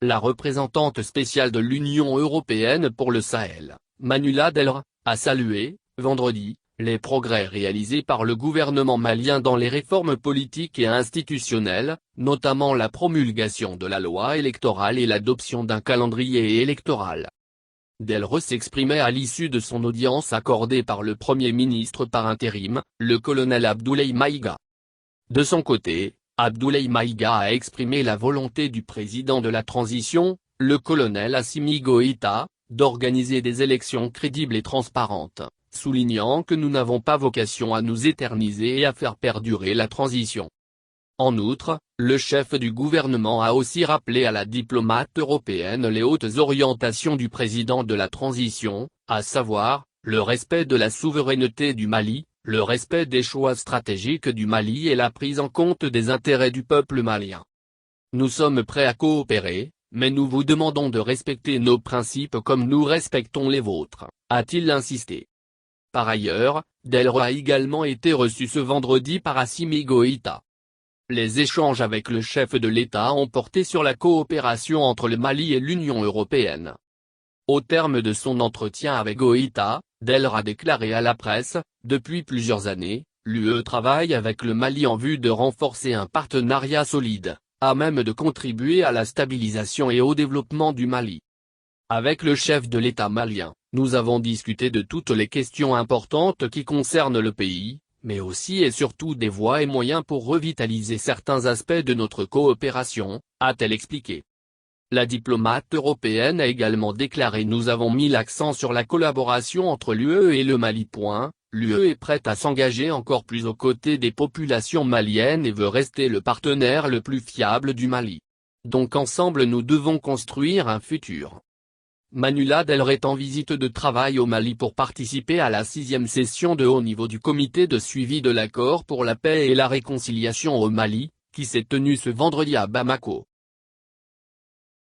La représentante spéciale de l'Union européenne pour le Sahel, Manuela Delre, a salué, vendredi, les progrès réalisés par le gouvernement malien dans les réformes politiques et institutionnelles, notamment la promulgation de la loi électorale et l'adoption d'un calendrier électoral. Delre s'exprimait à l'issue de son audience accordée par le Premier ministre par intérim, le colonel Abdoulaye Maïga. De son côté, Abdoulaye Maïga a exprimé la volonté du président de la transition, le colonel Assimi Goïta, d'organiser des élections crédibles et transparentes, soulignant que nous n'avons pas vocation à nous éterniser et à faire perdurer la transition. En outre, le chef du gouvernement a aussi rappelé à la diplomate européenne les hautes orientations du président de la transition, à savoir, le respect de la souveraineté du Mali, le respect des choix stratégiques du Mali et la prise en compte des intérêts du peuple malien. Nous sommes prêts à coopérer, mais nous vous demandons de respecter nos principes comme nous respectons les vôtres, a-t-il insisté. Par ailleurs, Delre a également été reçu ce vendredi par Assimi Goïta. Les échanges avec le chef de l'État ont porté sur la coopération entre le Mali et l'Union européenne. Au terme de son entretien avec Goïta, Delre a déclaré à la presse, « Depuis plusieurs années, l'UE travaille avec le Mali en vue de renforcer un partenariat solide, à même de contribuer à la stabilisation et au développement du Mali. Avec le chef de l'État malien, nous avons discuté de toutes les questions importantes qui concernent le pays, mais aussi et surtout des voies et moyens pour revitaliser certains aspects de notre coopération », a-t-elle expliqué. La diplomate européenne a également déclaré « Nous avons mis l'accent sur la collaboration entre l'UE et le Mali. L'UE est prête à s'engager encore plus aux côtés des populations maliennes et veut rester le partenaire le plus fiable du Mali. Donc ensemble nous devons construire un futur ». Manuela Delre est en visite de travail au Mali pour participer à la 6e session de haut niveau du comité de suivi de l'accord pour la paix et la réconciliation au Mali, qui s'est tenue ce vendredi à Bamako.